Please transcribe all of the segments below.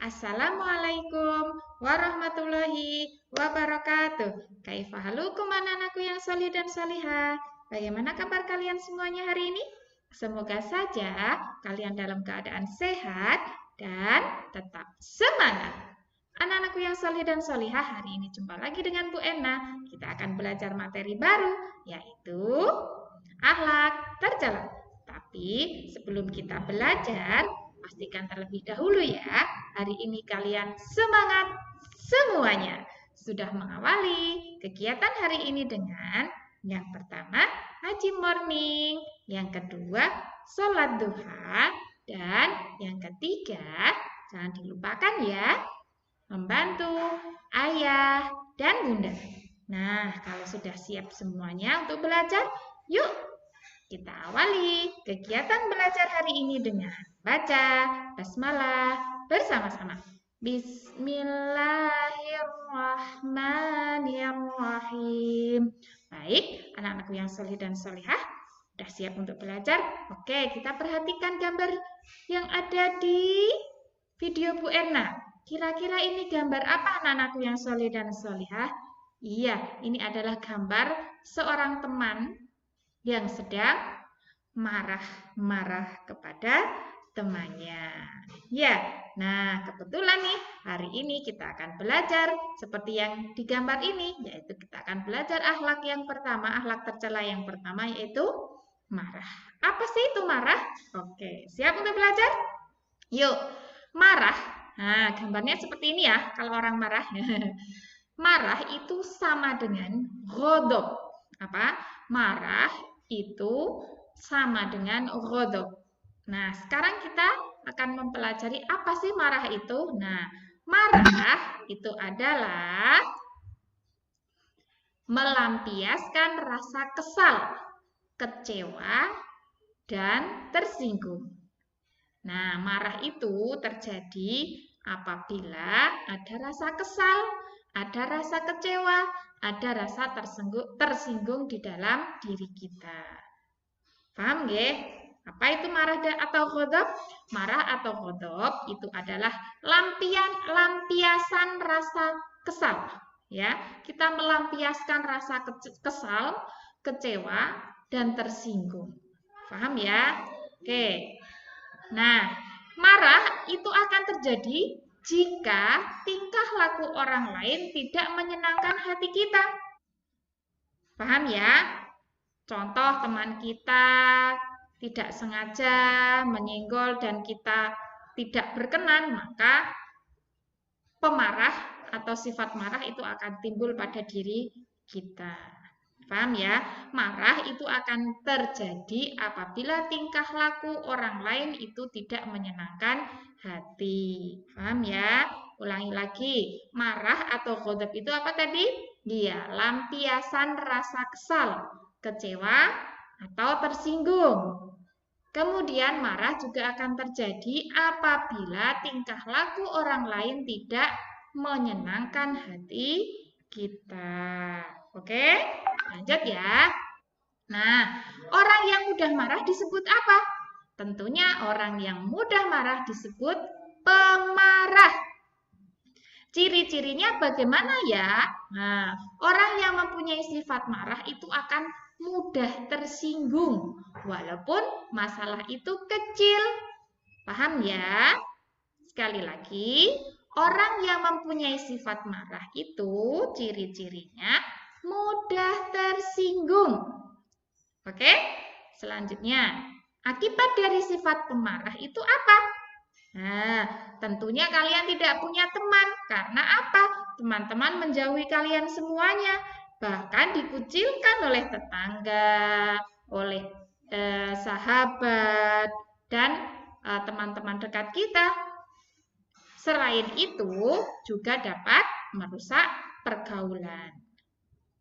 Assalamualaikum warahmatullahi wabarakatuh. Kaifa halukum anak-anakku yang solih dan solihah? Bagaimana kabar kalian semuanya hari ini? Semoga saja kalian dalam keadaan sehat dan tetap semangat. Anak-anakku yang solih dan solihah, hari ini jumpa lagi dengan Bu Ena. Kita akan belajar materi baru, yaitu akhlak tercela. Tapi sebelum kita belajar, pastikan terlebih dahulu ya, hari ini kalian semangat semuanya. Sudah mengawali kegiatan hari ini dengan yang pertama, ngaji morning. Yang kedua, sholat duha. Dan yang ketiga, jangan dilupakan ya, membantu ayah dan bunda. Nah, kalau sudah siap semuanya untuk belajar, yuk kita awali kegiatan belajar hari ini dengan baca basmalah bersama-sama. Bismillahirrahmanirrahim. Baik, anak-anakku yang solih dan solihah, sudah siap untuk belajar? Oke, kita perhatikan gambar yang ada di video Bu Erna. Kira-kira ini gambar apa anak-anakku yang solih dan solihah? Iya, ini adalah gambar seorang teman yang sedang marah-marah kepada temannya. Ya, nah kebetulan nih hari ini kita akan belajar seperti yang digambar ini, yaitu kita akan belajar akhlak yang pertama, akhlak tercela yang pertama yaitu marah. Apa sih itu marah? Oke, siap untuk belajar? Yuk, marah. Nah, gambarnya seperti ini ya, kalau orang marah. Marah itu sama dengan ghadab. Apa? Marah itu sama dengan ghadab. Nah, sekarang kita akan mempelajari apa sih marah itu. Nah, marah itu adalah melampiaskan rasa kesal, kecewa, dan tersinggung. Nah, marah itu terjadi apabila ada rasa kesal, ada rasa kecewa, ada rasa tersinggung di dalam diri kita. Paham nggih? Apa itu marah atau ghadab? Marah atau ghadab itu adalah lampiasan rasa kesal. Ya, kita melampiaskan rasa kesal, kecewa, dan tersinggung. Paham ya? Oke. Nah, marah itu akan terjadi jika tingkah laku orang lain tidak menyenangkan hati kita. Paham ya? Contoh teman kita tidak sengaja menyenggol dan kita tidak berkenan, maka pemarah atau sifat marah itu akan timbul pada diri kita. Paham ya? Marah itu akan terjadi apabila tingkah laku orang lain itu tidak menyenangkan hati. Paham ya? Ulangi lagi. Marah atau ghadab itu apa tadi? Dia lampiasan rasa kesal, kecewa, atau tersinggung. Kemudian marah juga akan terjadi apabila tingkah laku orang lain tidak menyenangkan hati kita. Oke, lanjut ya. Nah, orang yang mudah marah disebut apa? Tentunya orang yang mudah marah disebut pemarah. Ciri-cirinya bagaimana ya? Nah, orang yang mempunyai sifat marah itu akan mudah tersinggung, walaupun masalah itu kecil. Paham ya? Sekali lagi, orang yang mempunyai sifat marah itu ciri-cirinya mudah tersinggung. Oke, selanjutnya, akibat dari sifat pemarah itu apa? Nah, tentunya kalian tidak punya teman. Karena apa? Teman-teman menjauhi kalian semuanya. Bahkan dikucilkan oleh tetangga, oleh sahabat, dan teman-teman dekat kita. Selain itu, juga dapat merusak pergaulan.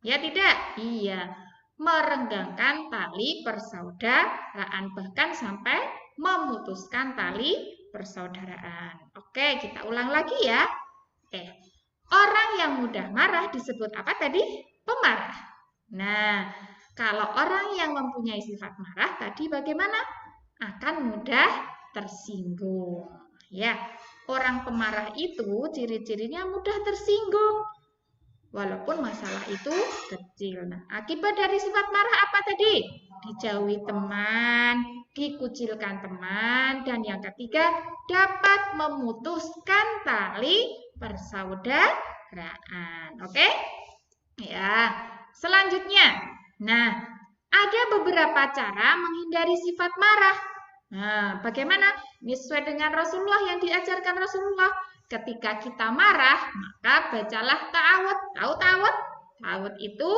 Ya tidak? Iya. Merenggangkan tali persaudaraan, bahkan sampai memutuskan tali persaudaraan. Oke, kita ulang lagi ya. Orang yang mudah marah disebut apa tadi? Pemarah. Nah, kalau orang yang mempunyai sifat marah tadi bagaimana? Akan mudah tersinggung. Ya, Orang pemarah itu ciri-cirinya mudah tersinggung. Walaupun masalah itu kecil. Nah, akibat dari sifat marah apa tadi? Dijauhi teman, dikucilkan teman, dan yang ketiga dapat memutuskan tali persaudaraan. Oke? Ya. Selanjutnya. Nah, ada beberapa cara menghindari sifat marah. Nah, bagaimana? Ini sesuai dengan Rasulullah yang diajarkan Rasulullah. Ketika kita marah, maka bacalah ta'awud. Tahu ta'awud? Ta'awud itu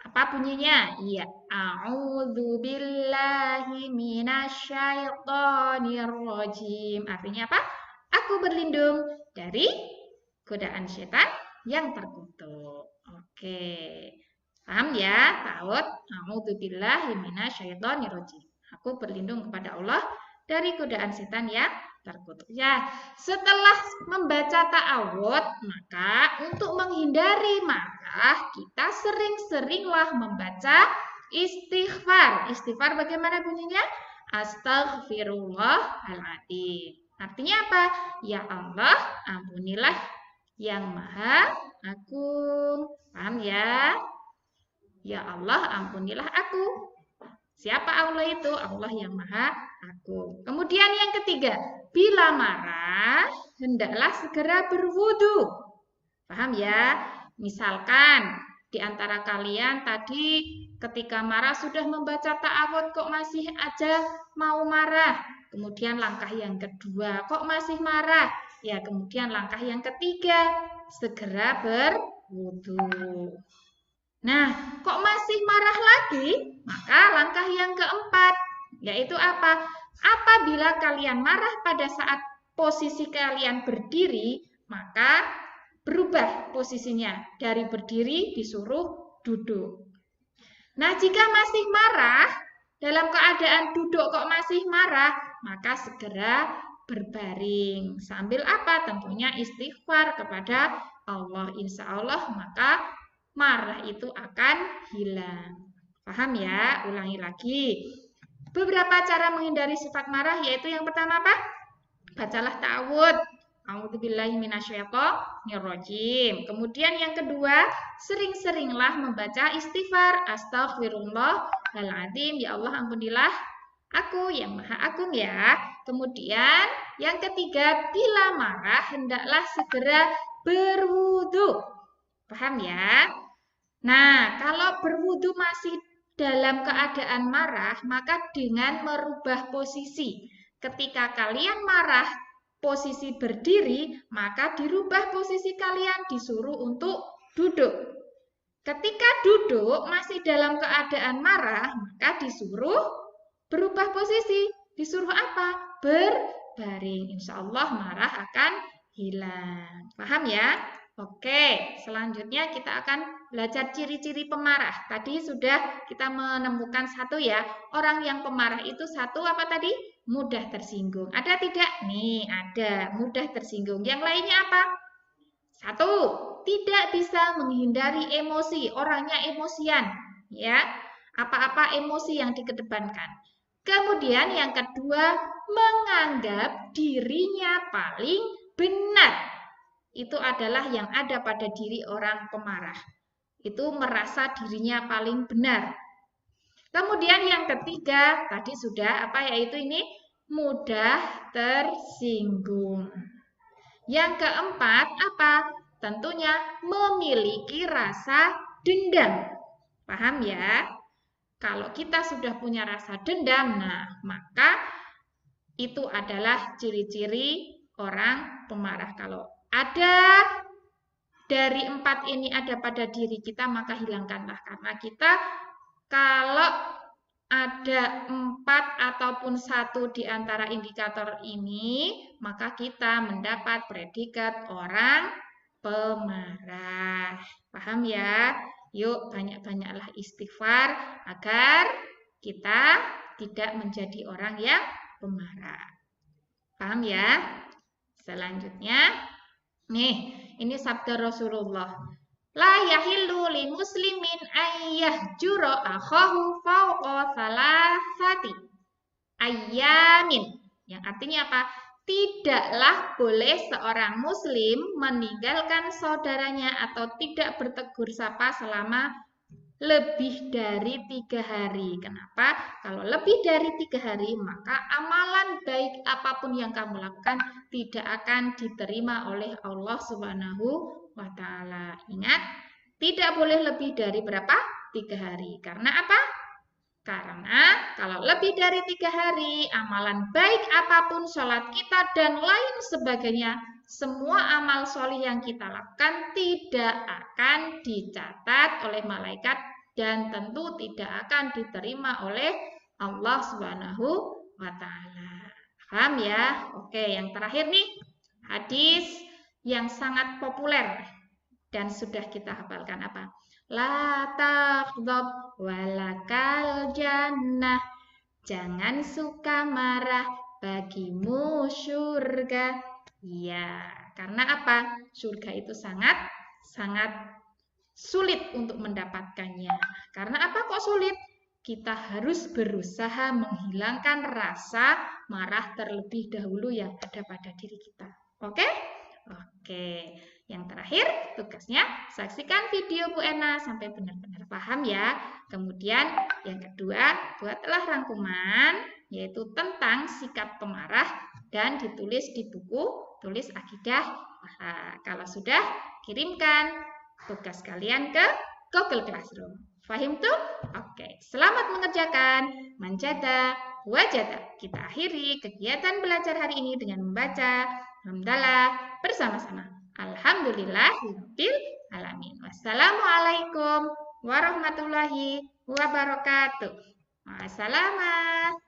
apa bunyinya? Iya. A'udzu billahi minasyaitonir rajim. Artinya apa? Aku berlindung dari godaan setan yang terkutuk. Oke. Paham ya? Ta'awud. A'udzu billahi minasyaitonir rajim. Aku berlindung kepada Allah dari godaan setan yang terkutuk. Ya, setelah membaca ta'awud, maka untuk menghindari marah, kita sering-seringlah membaca istighfar. Istighfar bagaimana bunyinya? Astaghfirullahaladzim. Artinya apa? Ya Allah, ampunilah yang maha agung. Paham ya? Ya Allah, ampunilah aku. Siapa Allah itu? Allah yang maha agung. Kemudian yang ketiga, bila marah, hendaklah segera berwudu. Paham ya? Misalkan di antara kalian tadi ketika marah sudah membaca ta'awud kok masih aja mau marah. Kemudian langkah yang kedua, kok masih marah? Ya, kemudian langkah yang ketiga, segera berwudu. Nah, kok masih marah lagi? Maka langkah yang keempat, yaitu apa? Apabila kalian marah pada saat posisi kalian berdiri, maka berubah posisinya. Dari berdiri disuruh duduk. Nah, jika masih marah, dalam keadaan duduk kok masih marah, maka segera berbaring. Sambil apa? Tentunya istighfar kepada Allah. Insya Allah maka marah itu akan hilang. Paham ya? Ulangi lagi. Beberapa cara menghindari sifat marah yaitu yang pertama apa? Bacalah ta'awud. A'udzubillahi minasyaitonirrajim. Kemudian yang kedua, sering-seringlah membaca istighfar. Astaghfirullahaladzim. Ya Allah, ampunilah aku yang maha agung ya. Kemudian yang ketiga, bila marah hendaklah segera berwudu. Paham ya? Nah, kalau berwudu masih dalam keadaan marah, maka dengan merubah posisi. Ketika kalian marah, posisi berdiri, maka dirubah posisi kalian disuruh untuk duduk. Ketika duduk masih dalam keadaan marah, maka disuruh berubah posisi. Disuruh apa? Berbaring. Insya Allah marah akan hilang. Paham ya? Oke, selanjutnya kita akan belajar ciri-ciri pemarah. Tadi sudah kita menemukan satu ya. Orang yang pemarah itu satu apa tadi? Mudah tersinggung. Ada tidak? Nih, ada. Mudah tersinggung. Yang lainnya apa? Satu, tidak bisa menghindari emosi. Orangnya emosian. Ya, apa-apa emosi yang dikedepankan. Kemudian yang kedua, menganggap dirinya paling benar. Itu adalah yang ada pada diri orang pemarah. Itu merasa dirinya paling benar. Kemudian yang ketiga, tadi sudah apa yaitu ini? Mudah tersinggung. Yang keempat, apa? Tentunya memiliki rasa dendam. Paham ya? Kalau kita sudah punya rasa dendam, nah maka itu adalah ciri-ciri orang pemarah. Kalau ada dari empat ini ada pada diri kita, maka hilangkanlah. Karena kita kalau ada empat ataupun satu di antara indikator ini, maka kita mendapat predikat orang pemarah. Paham ya? Yuk banyak-banyaklah istighfar agar kita tidak menjadi orang yang pemarah. Paham ya? Selanjutnya, nih, ini sabda Rasulullah. La yahillu li muslimin ayyahjura akhahu fawqa salasati ayyamin. Yang artinya apa? tidaklah boleh seorang muslim meninggalkan saudaranya atau tidak bertegur sapa selama lebih dari 3 hari. Kenapa? Kalau lebih dari 3 hari, maka amalan baik apapun yang kamu lakukan tidak akan diterima oleh Allah Subhanahu wa Ta'ala. Ingat, tidak boleh lebih dari berapa? 3 hari. Karena apa? Karena kalau lebih dari 3 hari, amalan baik apapun, sholat kita dan lain sebagainya, semua amal solih yang kita lakukan tidak akan dicatat oleh malaikat dan tentu tidak akan diterima oleh Allah Subhanahu wa Ta'ala. Paham ya? Oke, yang terakhir nih, hadis yang sangat populer dan sudah kita hafalkan apa? La taghdab walakal jannah. Jangan suka marah, bagimu surga. Iya, karena apa? Surga itu sangat sulit untuk mendapatkannya. Karena apa kok sulit? Kita harus berusaha menghilangkan rasa marah terlebih dahulu yang ada pada diri kita. Oke? Oke. Yang terakhir, tugasnya saksikan video Bu Ena sampai benar-benar paham ya. Kemudian yang kedua, buatlah rangkuman yaitu tentang sikap pemarah dan ditulis di buku tulis akidah. Kalau sudah, kirimkan tugas kalian ke Google Classroom. Fahim tuh? Oke, selamat mengerjakan. Manjada, wajada. Kita akhiri kegiatan belajar hari ini dengan membaca hamdalah bersama-sama. Alhamdulillahirabbil alamin. Wassalamualaikum warahmatullahi wabarakatuh. Wassalamu.